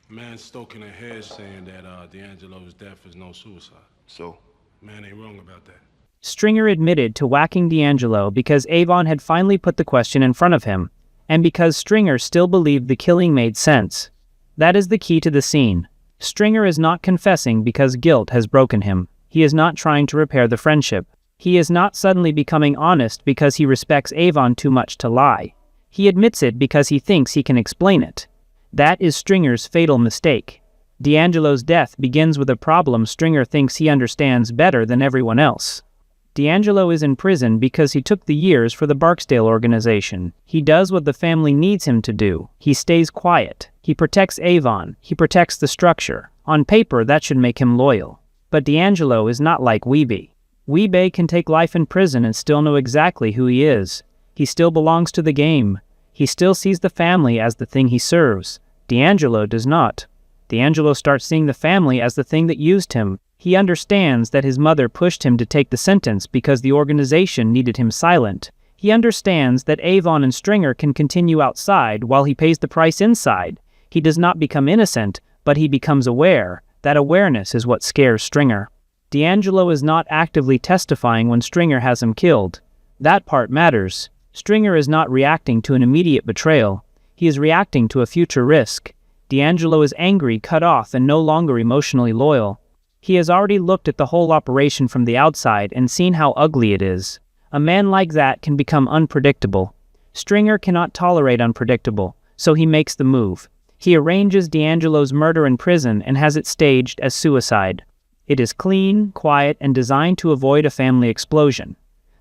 Man stoking ahead saying that D'Angelo's death is no suicide. So, Man ain't wrong about that. Stringer admitted to whacking D'Angelo because Avon had finally put the question in front of him, and because Stringer still believed the killing made sense. That is the key to the scene. Stringer is not confessing because guilt has broken him. He is not trying to repair the friendship. He is not suddenly becoming honest because he respects Avon too much to lie. He admits it because he thinks he can explain it. That is Stringer's fatal mistake. D'Angelo's death begins with a problem Stringer thinks he understands better than everyone else. D'Angelo is in prison because he took the years for the Barksdale organization. He does what the family needs him to do. He stays quiet. He protects Avon. He protects the structure. On paper, that should make him loyal. But D'Angelo is not like Weeby. Weeby can take life in prison and still know exactly who he is. He still belongs to the game. He still sees the family as the thing he serves. D'Angelo does not. D'Angelo starts seeing the family as the thing that used him. He understands that his mother pushed him to take the sentence because the organization needed him silent. He understands that Avon and Stringer can continue outside while he pays the price inside. He does not become innocent, but he becomes aware. That awareness is what scares Stringer. D'Angelo is not actively testifying when Stringer has him killed. That part matters. Stringer is not reacting to an immediate betrayal. He is reacting to a future risk. D'Angelo is angry, cut off, and no longer emotionally loyal. He has already looked at the whole operation from the outside and seen how ugly it is. A man like that can become unpredictable. Stringer cannot tolerate unpredictable, so he makes the move. He arranges D'Angelo's murder in prison and has it staged as suicide. It is clean, quiet, and designed to avoid a family explosion.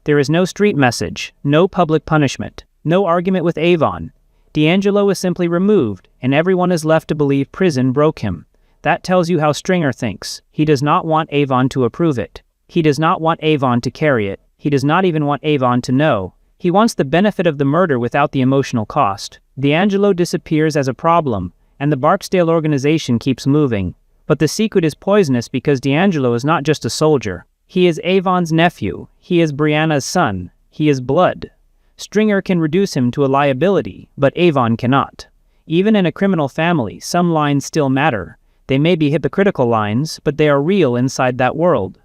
There is no street message, no public punishment, no argument with Avon. D'Angelo is simply removed, and everyone is left to believe prison broke him. That tells you how Stringer thinks. He does not want Avon to approve it. He does not want Avon to carry it. He does not even want Avon to know. He wants the benefit of the murder without the emotional cost. D'Angelo disappears as a problem, and the Barksdale organization keeps moving. But the secret is poisonous because D'Angelo is not just a soldier. He is Avon's nephew. He is Brianna's son. He is blood. Stringer can reduce him to a liability, but Avon cannot. Even in a criminal family, some lines still matter. They may be hypocritical lines, but they are real inside that world.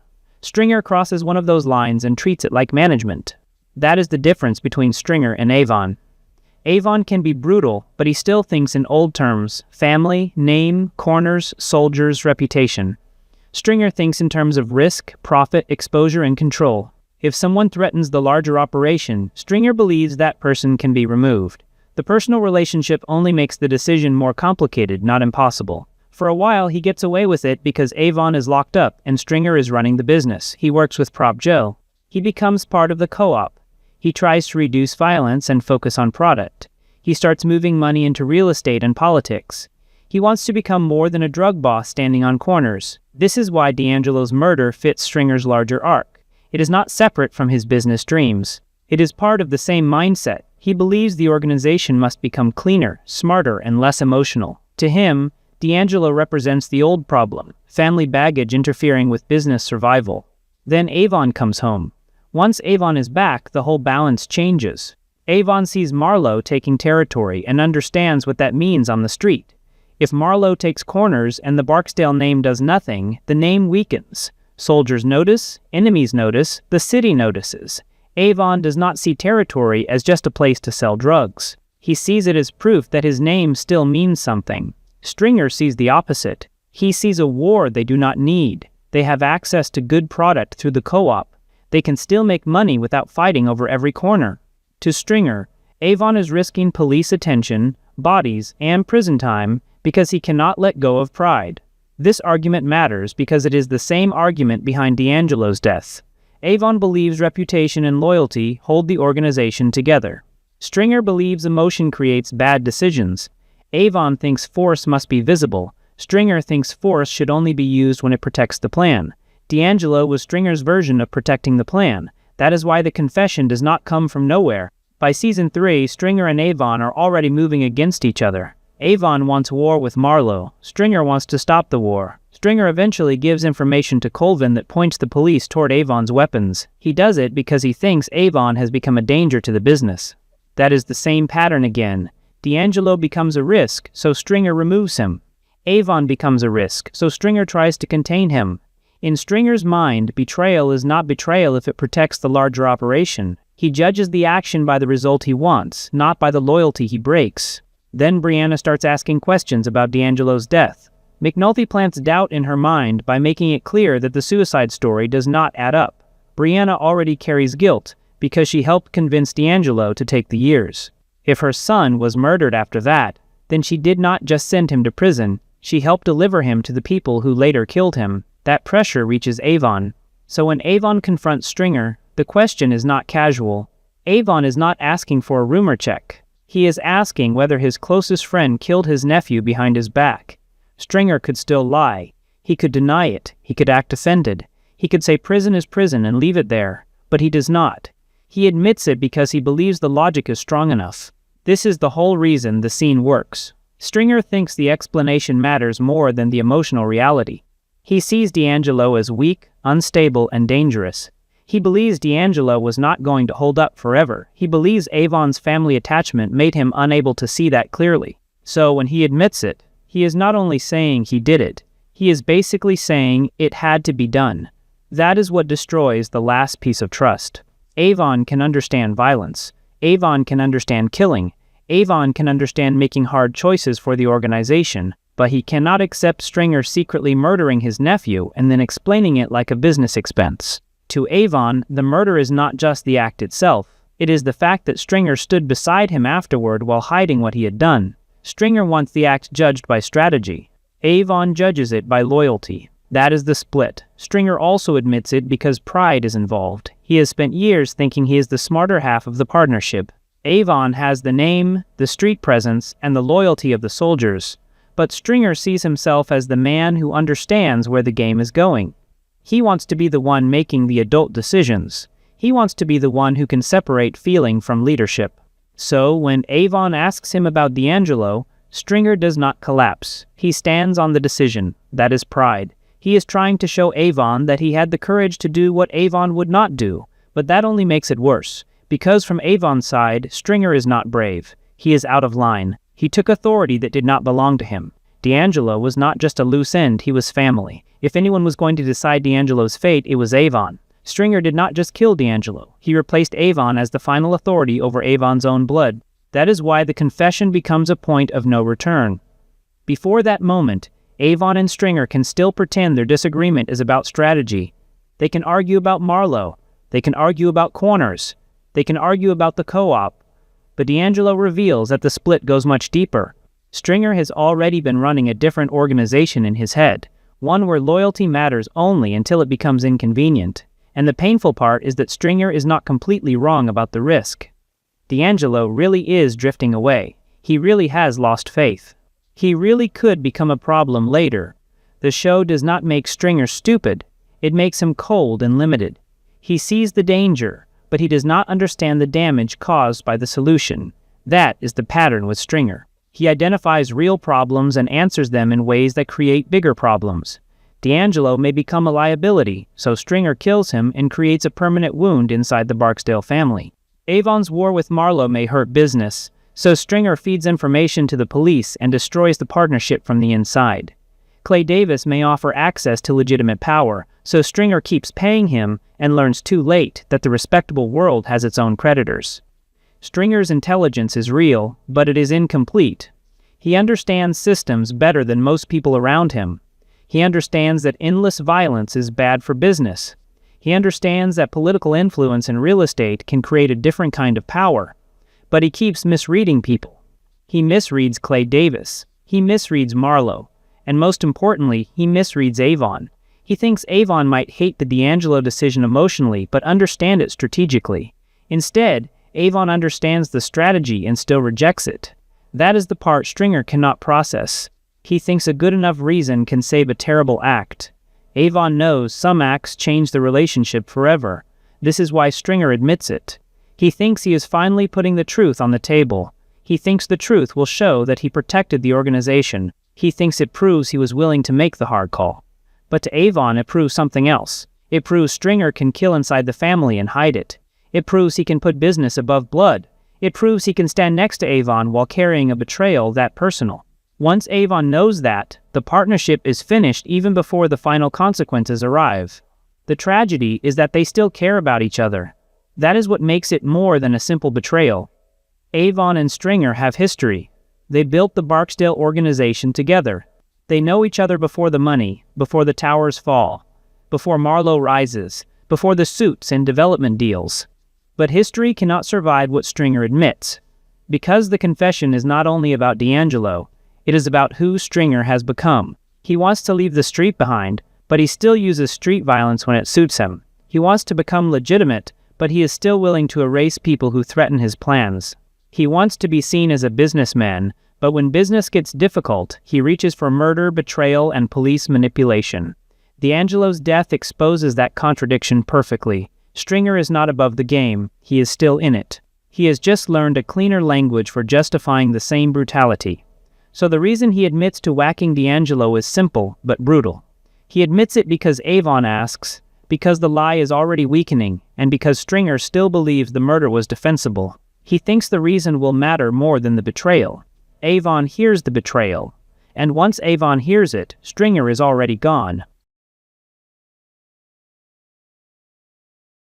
Stringer crosses one of those lines and treats it like management. That is the difference between Stringer and Avon. Avon can be brutal, but he still thinks in old terms: family, name, corners, soldiers, reputation. Stringer thinks in terms of risk, profit, exposure, and control. If someone threatens the larger operation, Stringer believes that person can be removed. The personal relationship only makes the decision more complicated, not impossible. For a while, he gets away with it because Avon is locked up and Stringer is running the business. He works with Prop Joe. He becomes part of the co-op. He tries to reduce violence and focus on product. He starts moving money into real estate and politics. He wants to become more than a drug boss standing on corners. This is why D'Angelo's murder fits Stringer's larger arc. It is not separate from his business dreams. It is part of the same mindset. He believes the organization must become cleaner, smarter, and less emotional. To him, D'Angelo represents the old problem, family baggage interfering with business survival. Then Avon comes home. Once Avon is back, the whole balance changes. Avon sees Marlowe taking territory and understands what that means on the street. If Marlowe takes corners and the Barksdale name does nothing, the name weakens. Soldiers notice, enemies notice, the city notices. Avon does not see territory as just a place to sell drugs. He sees it as proof that his name still means something. Stringer sees the opposite. He sees a war they do not need. They have access to good product through the co-op. They can still make money without fighting over every corner. To Stringer, Avon is risking police attention, bodies, and prison time because he cannot let go of pride. This argument matters because it is the same argument behind D'Angelo's death. Avon believes reputation and loyalty hold the organization together. Stringer believes emotion creates bad decisions. Avon thinks force must be visible. Stringer thinks force should only be used when it protects the plan. D'Angelo was Stringer's version of protecting the plan. That is why the confession does not come from nowhere. By season 3, Stringer and Avon are already moving against each other. Avon wants war with Marlowe. Stringer wants to stop the war. Stringer eventually gives information to Colvin that points the police toward Avon's weapons. He does it because he thinks Avon has become a danger to the business. That is the same pattern again. D'Angelo becomes a risk, so Stringer removes him. Avon becomes a risk, so Stringer tries to contain him. In Stringer's mind, betrayal is not betrayal if it protects the larger operation. He judges the action by the result he wants, not by the loyalty he breaks. Then Brianna starts asking questions about D'Angelo's death. McNulty plants doubt in her mind by making it clear that the suicide story does not add up. Brianna already carries guilt because she helped convince D'Angelo to take the years. If her son was murdered after that, then she did not just send him to prison, she helped deliver him to the people who later killed him. That pressure reaches Avon. So when Avon confronts Stringer, the question is not casual. Avon is not asking for a rumor check. He is asking whether his closest friend killed his nephew behind his back. Stringer could still lie. He could deny it. He could act offended. He could say prison is prison and leave it there. But he does not. He admits it because he believes the logic is strong enough. This is the whole reason the scene works. Stringer thinks the explanation matters more than the emotional reality. He sees D'Angelo as weak, unstable, and dangerous. He believes D'Angelo was not going to hold up forever. He believes Avon's family attachment made him unable to see that clearly. So when he admits it, he is not only saying he did it, he is basically saying it had to be done. That is what destroys the last piece of trust. Avon can understand violence. Avon can understand killing. Avon can understand making hard choices for the organization, but he cannot accept Stringer secretly murdering his nephew and then explaining it like a business expense. To Avon, the murder is not just the act itself. It is the fact that Stringer stood beside him afterward while hiding what he had done. Stringer wants the act judged by strategy. Avon judges it by loyalty. That is the split. Stringer also admits it because pride is involved. He has spent years thinking he is the smarter half of the partnership. Avon has the name, the street presence, and the loyalty of the soldiers. But Stringer sees himself as the man who understands where the game is going. He wants to be the one making the adult decisions. He wants to be the one who can separate feeling from leadership. So when Avon asks him about D'Angelo, Stringer does not collapse. He stands on the decision. That is pride. He is trying to show Avon that he had the courage to do what Avon would not do, but that only makes it worse. Because from Avon's side, Stringer is not brave. He is out of line. He took authority that did not belong to him. D'Angelo was not just a loose end, he was family. If anyone was going to decide D'Angelo's fate, it was Avon. Stringer did not just kill D'Angelo. He replaced Avon as the final authority over Avon's own blood. That is why the confession becomes a point of no return. Before that moment, Avon and Stringer can still pretend their disagreement is about strategy. They can argue about Marlowe. They can argue about corners. They can argue about the co-op. But D'Angelo reveals that the split goes much deeper. Stringer has already been running a different organization in his head, one where loyalty matters only until it becomes inconvenient. And the painful part is that Stringer is not completely wrong about the risk. D'Angelo really is drifting away. He really has lost faith. He really could become a problem later. The show does not make Stringer stupid. It makes him cold and limited. He sees the danger, but he does not understand the damage caused by the solution. That is the pattern with Stringer. He identifies real problems and answers them in ways that create bigger problems. D'Angelo may become a liability, so Stringer kills him and creates a permanent wound inside the Barksdale family. Avon's war with Marlowe may hurt business, so Stringer feeds information to the police and destroys the partnership from the inside. Clay Davis may offer access to legitimate power, so Stringer keeps paying him and learns too late that the respectable world has its own predators. Stringer's intelligence is real, but it is incomplete. He understands systems better than most people around him. He understands that endless violence is bad for business. He understands that political influence in real estate can create a different kind of power. But he keeps misreading people. He misreads Clay Davis. He misreads Marlowe. And most importantly, he misreads Avon. He thinks Avon might hate the D'Angelo decision emotionally, but understand it strategically. Instead, Avon understands the strategy and still rejects it. That is the part Stringer cannot process. He thinks a good enough reason can save a terrible act. Avon knows some acts change the relationship forever. This is why Stringer admits it. He thinks he is finally putting the truth on the table. He thinks the truth will show that he protected the organization. He thinks it proves he was willing to make the hard call. But to Avon, it proves something else. It proves Stringer can kill inside the family and hide it. It proves he can put business above blood. It proves he can stand next to Avon while carrying a betrayal that personal. Once Avon knows that, the partnership is finished even before the final consequences arrive. The tragedy is that they still care about each other. That is what makes it more than a simple betrayal. Avon and Stringer have history. They built the Barksdale organization together. They know each other before the money, before the towers fall, before Marlowe rises, before the suits and development deals. But history cannot survive what Stringer admits. Because the confession is not only about D'Angelo, it is about who Stringer has become. He wants to leave the street behind, but he still uses street violence when it suits him. He wants to become legitimate, but he is still willing to erase people who threaten his plans. He wants to be seen as a businessman, but when business gets difficult, he reaches for murder, betrayal, and police manipulation. D'Angelo's death exposes that contradiction perfectly. Stringer is not above the game, he is still in it. He has just learned a cleaner language for justifying the same brutality. So the reason he admits to whacking D'Angelo is simple, but brutal. He admits it because Avon asks, because the lie is already weakening, and because Stringer still believes the murder was defensible. He thinks the reason will matter more than the betrayal. Avon hears the betrayal, and once Avon hears it, Stringer is already gone.